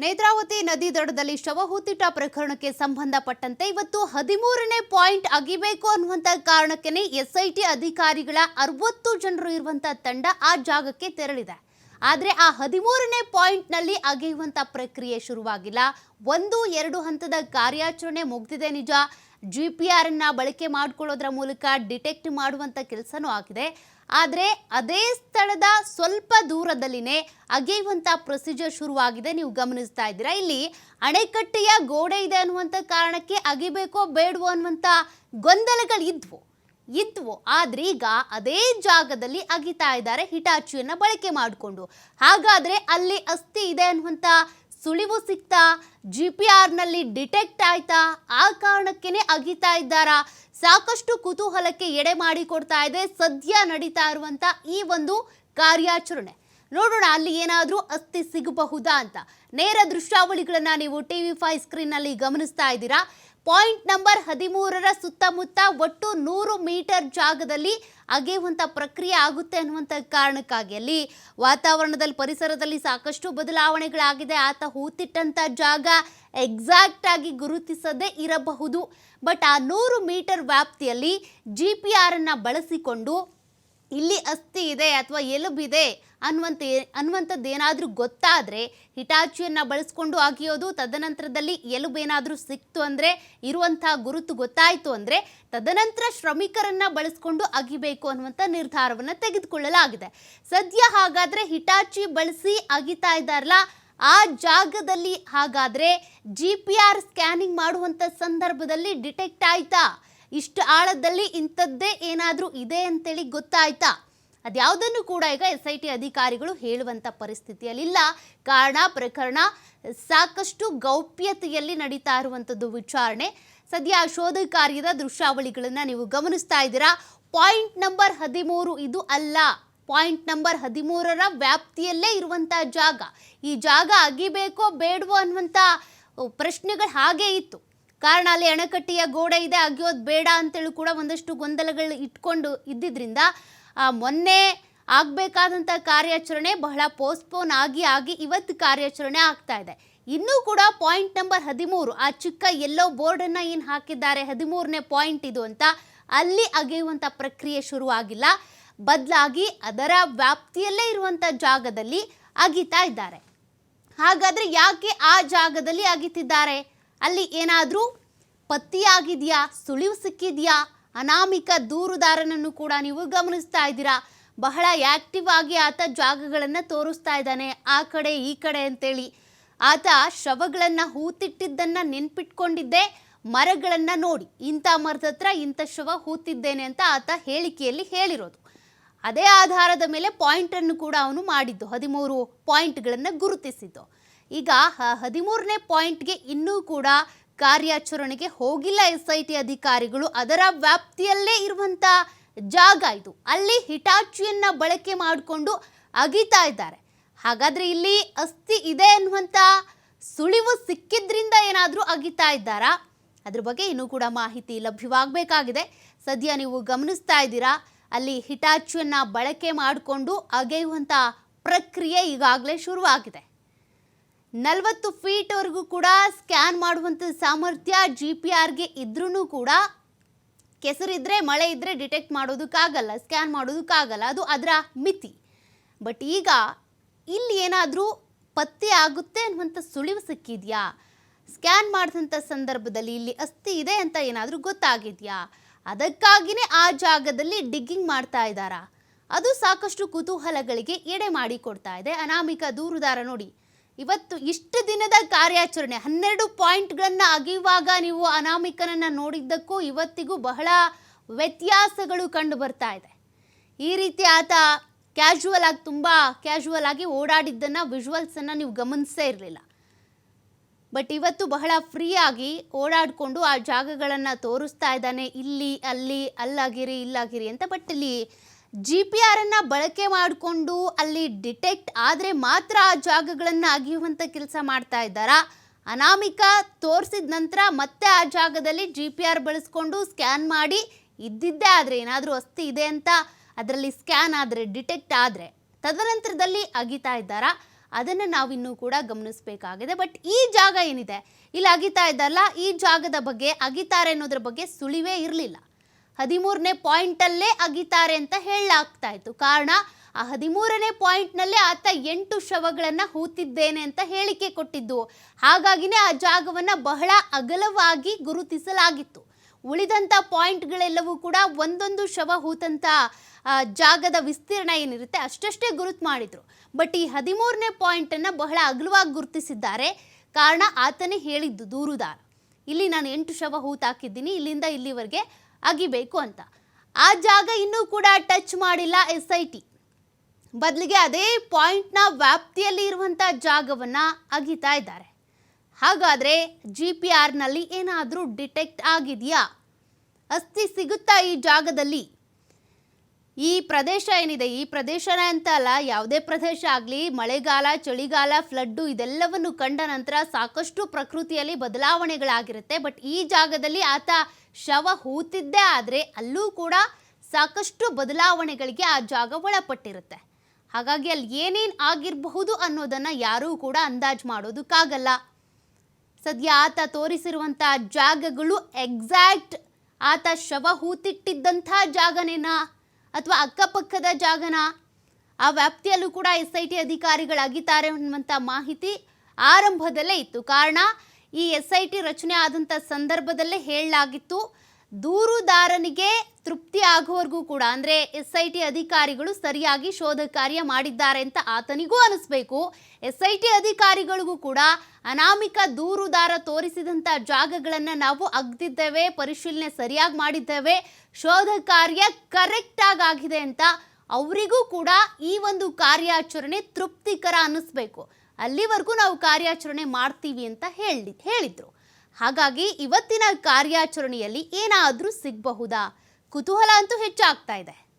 ನೇತ್ರಾವತಿ ನದಿ ದಡದಲ್ಲಿ ಶವ ಹೂತಿಟ್ಟ ಪ್ರಕರಣಕ್ಕೆ ಸಂಬಂಧಪಟ್ಟಂತೆ ಇವತ್ತು 13ನೇ ಪಾಯಿಂಟ್ ಅಗಿಬೇಕು ಅನ್ನುವಂತ ಕಾರಣಕ್ಕೆ ಎಸ್ಐಟಿ ಅಧಿಕಾರಿಗಳ 60 ಜನರು ಇರುವಂತ ತಂಡ ಆ ಜಾಗಕ್ಕೆ ತೆರಳಿದೆ. ಆದರೆ ಆ 13ನೇ ಪಾಯಿಂಟ್ನಲ್ಲಿ ಅಗೆಯುವಂತ ಪ್ರಕ್ರಿಯೆ ಶುರುವಾಗಿಲ್ಲ. 1-2 ಹಂತದ ಕಾರ್ಯಾಚರಣೆ ಮುಗಿದಿದೆ ನಿಜ. GPR ಅನ್ನ ಬಳಕೆ ಮಾಡಿಕೊಳ್ಳೋದ್ರ ಮೂಲಕ ಡಿಟೆಕ್ಟ್ ಮಾಡುವಂತ ಕೆಲಸನೂ ಆಗಿದೆ. ಆದರೆ ಅದೇ ಸ್ಥಳದ ಸ್ವಲ್ಪ ದೂರದಲ್ಲಿನೇ ಅಗೆಯುವಂತ ಪ್ರೊಸೀಜರ್ ಶುರುವಾಗಿದೆ. ನೀವು ಗಮನಿಸ್ತಾ ಇದ್ದೀರಾ, ಇಲ್ಲಿ ಅಣೆಕಟ್ಟೆಯ ಗೋಡೆ ಇದೆ ಅನ್ನುವಂಥ ಕಾರಣಕ್ಕೆ ಅಗಿಬೇಕೋ ಬೇಡವೋ ಅನ್ನುವಂಥ ಗೊಂದಲಗಳು ಇದ್ವು. ಆದ್ರೆ ಈಗ ಅದೇ ಜಾಗದಲ್ಲಿ ಅಗಿತಾ ಇದ್ದಾರೆ ಹಿಟಾಚಿಯನ್ನ ಬಳಕೆ ಮಾಡಿಕೊಂಡು. ಹಾಗಾದ್ರೆ ಅಲ್ಲಿ ಅಸ್ಥಿ ಇದೆ ಅನ್ನುವಂಥ ಸುಳಿವು ಸಿಕ್ತಾ? GPR ನಲ್ಲಿ ಡಿಟೆಕ್ಟ್ ಆಯ್ತಾ? ಆ ಕಾರಣಕ್ಕೇನೆ ಅಗಿತಾ ಇದ್ದಾರಾ? ಸಾಕಷ್ಟು ಕುತೂಹಲಕ್ಕೆ ಎಡೆ ಮಾಡಿಕೊಡ್ತಾ ಇದೆ ಸದ್ಯ ನಡೀತಾ ಇರುವಂತ ಈ ಒಂದು ಕಾರ್ಯಾಚರಣೆ. ನೋಡೋಣ ಅಲ್ಲಿ ಏನಾದರೂ ಅಸ್ಥಿ ಸಿಗಬಹುದಾ ಅಂತ. ನೇರ ದೃಶ್ಯಾವಳಿಗಳನ್ನ ನೀವು TV5 ಸ್ಕ್ರೀನ್ ನಲ್ಲಿ ಗಮನಿಸ್ತಾ ಇದ್ದೀರಾ. ಪಾಯಿಂಟ್ ನಂಬರ್ 13ರ ಸುತ್ತಮುತ್ತ ಒಟ್ಟು 100 ಮೀಟರ್ ಜಾಗದಲ್ಲಿ ಅಗೆಯುವಂಥ ಪ್ರಕ್ರಿಯೆ ಆಗುತ್ತೆ ಅನ್ನುವಂಥ ಕಾರಣಕ್ಕಾಗಿ ಅಲ್ಲಿ ವಾತಾವರಣದಲ್ಲಿ ಪರಿಸರದಲ್ಲಿ ಸಾಕಷ್ಟು ಬದಲಾವಣೆಗಳಾಗಿದೆ. ಆತ ಹೂತಿಟ್ಟಂಥ ಜಾಗ ಎಕ್ಸಾಕ್ಟ್ ಆಗಿ ಗುರುತಿಸದೇ ಇರಬಹುದು. ಬಟ್ ಆ 100 ಮೀಟರ್ ವ್ಯಾಪ್ತಿಯಲ್ಲಿ GPR ಅನ್ನ ಬಳಸಿಕೊಂಡು ಇಲ್ಲಿ ಅಸ್ಥಿ ಇದೆ ಅಥವಾ ಎಲುಬಿದೆ ಅನ್ನುವಂಥದ್ದು ಏನಾದರೂ ಗೊತ್ತಾದರೆ ಹಿಟಾಚಿಯನ್ನು ಬಳಸ್ಕೊಂಡು ಅಗಿಯೋದು. ತದನಂತರದಲ್ಲಿ ಎಲುಬೇನಾದರೂ ಸಿಕ್ತು ಅಂದರೆ, ಇರುವಂಥ ಗುರುತು ಗೊತ್ತಾಯಿತು ಅಂದರೆ ತದನಂತರ ಶ್ರಮಿಕರನ್ನು ಬಳಸ್ಕೊಂಡು ಅಗಿಬೇಕು ಅನ್ನುವಂಥ ನಿರ್ಧಾರವನ್ನು ತೆಗೆದುಕೊಳ್ಳಲಾಗಿದೆ. ಸದ್ಯ ಹಾಗಾದರೆ ಹಿಟಾಚಿ ಬಳಸಿ ಅಗಿತಾ ಇದ್ದಾರಲ್ಲ, ಆ ಜಾಗದಲ್ಲಿ ಹಾಗಾದರೆ GPR ಸ್ಕ್ಯಾನಿಂಗ್ ಮಾಡುವಂಥ ಸಂದರ್ಭದಲ್ಲಿ ಡಿಟೆಕ್ಟ್ ಆಯ್ತಾ? ಇಷ್ಟು ಆಳದಲ್ಲಿ ಇಂಥದ್ದೇ ಏನಾದರೂ ಇದೆ ಅಂತೇಳಿ ಗೊತ್ತಾಯ್ತಾ? ಅದ್ಯಾವುದನ್ನು ಕೂಡ ಈಗ SIT ಅಧಿಕಾರಿಗಳು ಹೇಳುವಂಥ ಪರಿಸ್ಥಿತಿಯಲ್ಲಿಲ್ಲ. ಕಾರಣ ಪ್ರಕರಣ ಸಾಕಷ್ಟು ಗೌಪ್ಯತೆಯಲ್ಲಿ ನಡೀತಾ ಇರುವಂಥದ್ದು ವಿಚಾರಣೆ. ಸದ್ಯ ಶೋಧ ಕಾರ್ಯದ ದೃಶ್ಯಾವಳಿಗಳನ್ನು ನೀವು ಗಮನಿಸ್ತಾ ಇದ್ದೀರಾ. ಪಾಯಿಂಟ್ ನಂಬರ್ 13 ಇದು ಅಲ್ಲ. ಪಾಯಿಂಟ್ ನಂಬರ್ 13ರ ವ್ಯಾಪ್ತಿಯಲ್ಲೇ ಇರುವಂಥ ಜಾಗ. ಈ ಜಾಗ ಅಗಿಬೇಕೋ ಬೇಡವೋ ಅನ್ನುವಂಥ ಪ್ರಶ್ನೆಗಳು ಹಾಗೇ ಇತ್ತು. ಕಾರಣ ಅಲ್ಲಿ ಅಣೆಕಟ್ಟೆಯ ಗೋಡೆ ಇದೆ, ಅಗಿಯೋದು ಬೇಡ ಅಂತೇಳಿ ಕೂಡ ಒಂದಷ್ಟು ಗೊಂದಲಗಳು ಇಟ್ಕೊಂಡು ಇದ್ದಿದ್ದರಿಂದ ಮೊನ್ನೆ ಆಗಬೇಕಾದಂಥ ಕಾರ್ಯಾಚರಣೆ ಬಹಳ ಪೋಸ್ಟ್ಪೋನ್ ಆಗಿ ಇವತ್ತು ಕಾರ್ಯಾಚರಣೆ ಆಗ್ತಾ ಇದೆ. ಇನ್ನೂ ಕೂಡ ಪಾಯಿಂಟ್ ನಂಬರ್ 13 ಆ ಚಿಕ್ಕ ಎಲ್ಲೋ ಬೋರ್ಡನ್ನು ಏನು ಹಾಕಿದ್ದಾರೆ 13ನೇ ಪಾಯಿಂಟ್ ಇದು ಅಂತ, ಅಲ್ಲಿ ಅಗೆಯುವಂಥ ಪ್ರಕ್ರಿಯೆ ಶುರುವಾಗಿಲ್ಲ. ಬದಲಾಗಿ ಅದರ ವ್ಯಾಪ್ತಿಯಲ್ಲೇ ಇರುವಂಥ ಜಾಗದಲ್ಲಿ ಅಗಿತಾ ಇದ್ದಾರೆ. ಹಾಗಾದರೆ ಯಾಕೆ ಆ ಜಾಗದಲ್ಲಿ ಅಗಿತಿದ್ದಾರೆ? ಅಲ್ಲಿ ಏನಾದರೂ ಪತ್ತೆಯಾಗಿದೆಯಾ? ಸುಳಿವು ಸಿಕ್ಕಿದೆಯಾ? ಅನಾಮಿಕ ದೂರುದಾರನನ್ನು ಕೂಡ ನೀವು ಗಮನಿಸ್ತಾ ಇದ್ದೀರಾ. ಬಹಳ ಆ್ಯಕ್ಟಿವ್ ಆಗಿ ಆತ ಜಾಗಗಳನ್ನು ತೋರಿಸ್ತಾ ಇದ್ದಾನೆ, ಆ ಕಡೆ ಈ ಕಡೆ ಅಂತೇಳಿ. ಆತ ಶವಗಳನ್ನು ಹೂತಿಟ್ಟಿದ್ದನ್ನು ನೆನ್ಪಿಟ್ಕೊಂಡಿದ್ದೆ ಮರಗಳನ್ನು ನೋಡಿ, ಇಂಥ ಮರದ ಹತ್ರ ಇಂಥ ಶವ ಹೂತಿದ್ದೇನೆ ಅಂತ ಆತ ಹೇಳಿಕೆಯಲ್ಲಿ ಹೇಳಿರೋದು. ಅದೇ ಆಧಾರದ ಮೇಲೆ ಪಾಯಿಂಟನ್ನು ಕೂಡ ಅವನು ಮಾಡಿದ್ದು, 13 ಪಾಯಿಂಟ್ಗಳನ್ನು ಗುರುತಿಸಿದ್ದು. ಈಗ 13ನೇ ಪಾಯಿಂಟ್ಗೆ ಇನ್ನೂ ಕೂಡ ಕಾರ್ಯಾಚರಣೆಗೆ ಹೋಗಿಲ್ಲ SIT ಅಧಿಕಾರಿಗಳು. ಅದರ ವ್ಯಾಪ್ತಿಯಲ್ಲೇ ಇರುವಂಥ ಜಾಗ ಇದು. ಅಲ್ಲಿ ಹಿಟಾಚಿಯನ್ನು ಬಳಕೆ ಮಾಡಿಕೊಂಡು ಅಗಿತಾ ಇದ್ದಾರೆ. ಹಾಗಾದರೆ ಇಲ್ಲಿ ಅಸ್ಥಿ ಇದೆ ಅನ್ನುವಂಥ ಸುಳಿವು ಸಿಕ್ಕಿದ್ರಿಂದ ಏನಾದರೂ ಅಗಿತಾ ಇದ್ದಾರಾ? ಅದ್ರ ಬಗ್ಗೆ ಇನ್ನೂ ಕೂಡ ಮಾಹಿತಿ ಲಭ್ಯವಾಗಬೇಕಾಗಿದೆ. ಸದ್ಯ ನೀವು ಗಮನಿಸ್ತಾ ಇದ್ದೀರಾ, ಅಲ್ಲಿ ಹಿಟಾಚಿಯನ್ನು ಬಳಕೆ ಮಾಡಿಕೊಂಡು ಅಗೆಯುವಂಥ ಪ್ರಕ್ರಿಯೆ ಈಗಾಗಲೇ ಶುರುವಾಗಿದೆ. 40 ಫೀಟ್ವರೆಗೂ ಕೂಡ ಸ್ಕ್ಯಾನ್ ಮಾಡುವಂಥ ಸಾಮರ್ಥ್ಯ GPRಗೆ ಇದ್ರೂ ಕೂಡ ಕೆಸರಿದ್ರೆ ಮಳೆ ಇದ್ದರೆ ಡಿಟೆಕ್ಟ್ ಮಾಡೋದಕ್ಕಾಗಲ್ಲ, ಸ್ಕ್ಯಾನ್ ಮಾಡೋದಕ್ಕಾಗಲ್ಲ, ಅದು ಅದರ ಮಿತಿ. ಬಟ್ ಈಗ ಇಲ್ಲಿ ಏನಾದರೂ ಪತ್ತೆ ಆಗುತ್ತೆ ಅನ್ನುವಂಥ ಸುಳಿವು ಸಿಕ್ಕಿದೆಯಾ? ಸ್ಕ್ಯಾನ್ ಮಾಡಿದಂಥ ಸಂದರ್ಭದಲ್ಲಿ ಇಲ್ಲಿ ಅಸ್ಥಿ ಇದೆ ಅಂತ ಏನಾದರೂ ಗೊತ್ತಾಗಿದೆಯಾ? ಅದಕ್ಕಾಗಿಯೇ ಆ ಜಾಗದಲ್ಲಿ ಡಿಗ್ಗಿಂಗ್ ಮಾಡ್ತಾ ಇದ್ದಾರಾ? ಅದು ಸಾಕಷ್ಟು ಕುತೂಹಲಗಳಿಗೆ ಎಡೆ ಮಾಡಿಕೊಡ್ತಾ ಇದೆ. ಅನಾಮಿಕ ದೂರುದಾರ ನೋಡಿ, ಇವತ್ತು ಇಷ್ಟು ದಿನದ ಕಾರ್ಯಾಚರಣೆ 12 ಪಾಯಿಂಟ್ಗಳನ್ನು ಅಗೆಯುವಾಗ ನೀವು ಅನಾಮಿಕನನ್ನು ನೋಡಿದ್ದಕ್ಕೂ ಇವತ್ತಿಗೂ ಬಹಳ ವ್ಯತ್ಯಾಸಗಳು ಕಂಡು ಬರ್ತಾ ಇದೆ. ಈ ರೀತಿ ಆತ ತುಂಬ ಕ್ಯಾಶುವಲ್ ಆಗಿ ಓಡಾಡಿದ್ದನ್ನು ವಿಜುವಲ್ಸನ್ನು ನೀವು ಗಮನಿಸೇ ಇರಲಿಲ್ಲ. ಬಟ್ ಇವತ್ತು ಬಹಳ ಫ್ರೀಯಾಗಿ ಓಡಾಡಿಕೊಂಡು ಆ ಜಾಗಗಳನ್ನು ತೋರಿಸ್ತಾ ಇದ್ದಾನೆ. ಇಲ್ಲಿ ಅಲ್ಲಿ ಅಲ್ಲಾಗಿರಿ ಇಲ್ಲಾಗಿರಿ ಅಂತ. ಬಟ್ ಇಲ್ಲಿ GPR ಅನ್ನು ಬಳಕೆ ಮಾಡಿಕೊಂಡು ಅಲ್ಲಿ ಡಿಟೆಕ್ಟ್ ಆದರೆ ಮಾತ್ರ ಆ ಜಾಗಗಳನ್ನು ಅಗಿಯುವಂಥ ಕೆಲಸ ಮಾಡ್ತಾ ಇದ್ದಾರಾ? ಅನಾಮಿಕ ತೋರಿಸಿದ ನಂತರ ಮತ್ತೆ ಆ ಜಾಗದಲ್ಲಿ GPR ಬಳಸ್ಕೊಂಡು ಸ್ಕ್ಯಾನ್ ಮಾಡಿ ಇದ್ದಿದ್ದೇ ಆದರೆ ಏನಾದರೂ ಅಸ್ಥಿ ಇದೆ ಅಂತ ಅದರಲ್ಲಿ ಸ್ಕ್ಯಾನ್ ಆದರೆ ಡಿಟೆಕ್ಟ್ ಆದರೆ ತದನಂತರದಲ್ಲಿ ಅಗಿತಾ ಇದ್ದಾರಾ? ಅದನ್ನು ನಾವಿನ್ನೂ ಕೂಡ ಗಮನಿಸಬೇಕಾಗಿದೆ. ಬಟ್ ಈ ಜಾಗ ಏನಿದೆ ಇಲ್ಲಿ ಅಗಿತಾ ಇದ್ದಲ್ಲ, ಈ ಜಾಗದ ಬಗ್ಗೆ ಅಗಿತಾರೆ ಅನ್ನೋದ್ರ ಬಗ್ಗೆ ಸುಳಿವೇ ಇರಲಿಲ್ಲ. 13ನೇ ಪಾಯಿಂಟಲ್ಲೇ ಅಗಿತಾರೆ ಅಂತ ಹೇಳಲಾಗ್ತಾ ಇತ್ತು. ಕಾರಣ ಆ 13ನೇ ಪಾಯಿಂಟ್ನಲ್ಲೇ ಆತ 8 ಶವಗಳನ್ನು ಹೂತಿದ್ದೇನೆ ಅಂತ ಹೇಳಿಕೆ ಕೊಟ್ಟಿದ್ದು. ಹಾಗಾಗಿನೇ ಆ ಜಾಗವನ್ನು ಬಹಳ ಅಗಲವಾಗಿ ಗುರುತಿಸಲಾಗಿತ್ತು. ಉಳಿದಂಥ ಪಾಯಿಂಟ್ಗಳೆಲ್ಲವೂ ಕೂಡ ಒಂದೊಂದು ಶವ ಹೂತಂಥ ಜಾಗದ ವಿಸ್ತೀರ್ಣ ಏನಿರುತ್ತೆ ಅಷ್ಟಷ್ಟೇ ಗುರುತು ಮಾಡಿದ್ರು. ಬಟ್ ಈ 13ನೇ ಪಾಯಿಂಟನ್ನು ಬಹಳ ಅಗಲವಾಗಿ ಗುರುತಿಸಿದ್ದಾರೆ. ಕಾರಣ ಆತನೇ ಹೇಳಿದ್ದು, ದೂರುದಾರ, ಇಲ್ಲಿ ನಾನು 8 ಶವ ಹೂತಾಕಿದ್ದೀನಿ, ಇಲ್ಲಿಂದ ಇಲ್ಲಿವರೆಗೆ ಅಗಿಬೇಕು ಅಂತ. ಆ ಜಾಗ ಇನ್ನೂ ಕೂಡ ಟಚ್ ಮಾಡಿಲ್ಲ SIT. ಬದಲಿಗೆ ಅದೇ ಪಾಯಿಂಟ್ನ ವ್ಯಾಪ್ತಿಯಲ್ಲಿ ಇರುವಂಥ ಜಾಗವನ್ನು ಅಗಿತಾ ಇದ್ದಾರೆ. ಹಾಗಾದರೆ GPRನಲ್ಲಿ ಏನಾದರೂ ಡಿಟೆಕ್ಟ್ ಆಗಿದೆಯಾ? ಅಸ್ಥಿ ಸಿಗುತ್ತಾ ಈ ಜಾಗದಲ್ಲಿ? ಈ ಪ್ರದೇಶ ಏನಿದೆ, ಈ ಪ್ರದೇಶನ ಅಂತ ಅಲ್ಲ, ಯಾವುದೇ ಪ್ರದೇಶ ಆಗಲಿ, ಮಳೆಗಾಲ, ಚಳಿಗಾಲ, ಫ್ಲಡ್ಡು ಇದೆಲ್ಲವನ್ನು ಕಂಡ ನಂತರ ಸಾಕಷ್ಟು ಪ್ರಕೃತಿಯಲ್ಲಿ ಬದಲಾವಣೆಗಳಾಗಿರುತ್ತೆ. ಬಟ್ ಈ ಜಾಗದಲ್ಲಿ ಆತ ಶವ ಹೂತಿದ್ದೇ ಆದರೆ ಅಲ್ಲೂ ಕೂಡ ಸಾಕಷ್ಟು ಬದಲಾವಣೆಗಳಿಗೆ ಆ ಜಾಗ ಒಳಪಟ್ಟಿರುತ್ತೆ. ಹಾಗಾಗಿ ಅಲ್ಲಿ ಏನೇನು ಆಗಿರಬಹುದು ಅನ್ನೋದನ್ನು ಯಾರೂ ಕೂಡ ಅಂದಾಜು ಮಾಡೋದಕ್ಕಾಗಲ್ಲ. ಸದ್ಯ ಆತ ತೋರಿಸಿರುವಂಥ ಜಾಗಗಳು ಎಕ್ಸಾಕ್ಟ್ ಆತ ಶವ ಹೂತಿಟ್ಟಿದ್ದಂಥ ಜಾಗನೇನಾ ಅಥವಾ ಅಕ್ಕಪಕ್ಕದ ಜಾಗನ? ಆ ವ್ಯಾಪ್ತಿಯಲ್ಲೂ ಕೂಡ SIT ಅಧಿಕಾರಿಗಳು ಅಗಿತಾರೆ ಅನ್ನುವಂಥ ಮಾಹಿತಿ ಆರಂಭದಲ್ಲೇ ಇತ್ತು. ಕಾರಣ ಈ SIT ರಚನೆ ಆದಂಥ ಸಂದರ್ಭದಲ್ಲೇ ಹೇಳಲಾಗಿತ್ತು, ದೂರುದಾರನಿಗೆ ತೃಪ್ತಿ ಆಗುವವರೆಗೂ ಕೂಡ, ಅಂದರೆ SIT ಅಧಿಕಾರಿಗಳು ಸರಿಯಾಗಿ ಶೋಧ ಕಾರ್ಯ ಮಾಡಿದ್ದಾರೆ ಅಂತ ಆತನಿಗೂ ಅನಿಸ್ಬೇಕು. SIT ಅಧಿಕಾರಿಗಳಿಗೂ ಕೂಡ ಅನಾಮಿಕ ದೂರುದಾರ ತೋರಿಸಿದಂಥ ಜಾಗಗಳನ್ನು ನಾವು ಅಗ್ದಿದ್ದೇವೆ, ಪರಿಶೀಲನೆ ಸರಿಯಾಗಿ ಮಾಡಿದ್ದೇವೆ, ಶೋಧ ಕಾರ್ಯ ಕರೆಕ್ಟಾಗಿ ಆಗಿದೆ ಅಂತ ಅವರಿಗೂ ಕೂಡ ಈ ಒಂದು ಕಾರ್ಯಾಚರಣೆ ತೃಪ್ತಿಕರ ಅನ್ನಿಸ್ಬೇಕು. ಅಲ್ಲಿವರೆಗೂ ನಾವು ಕಾರ್ಯಾಚರಣೆ ಮಾಡ್ತೀವಿ ಅಂತ ಹೇಳಿದ್ರು. ಹಾಗಾಗಿ ಇವತ್ತಿನ ಕಾರ್ಯಾಚರಣೆಯಲ್ಲಿ ಏನಾದರೂ ಸಿಗಬಹುದಾ? ಕುತೂಹಲ ಅಂತೂ ಹೆಚ್ಚಾಗ್ತಾ ಇದೆ.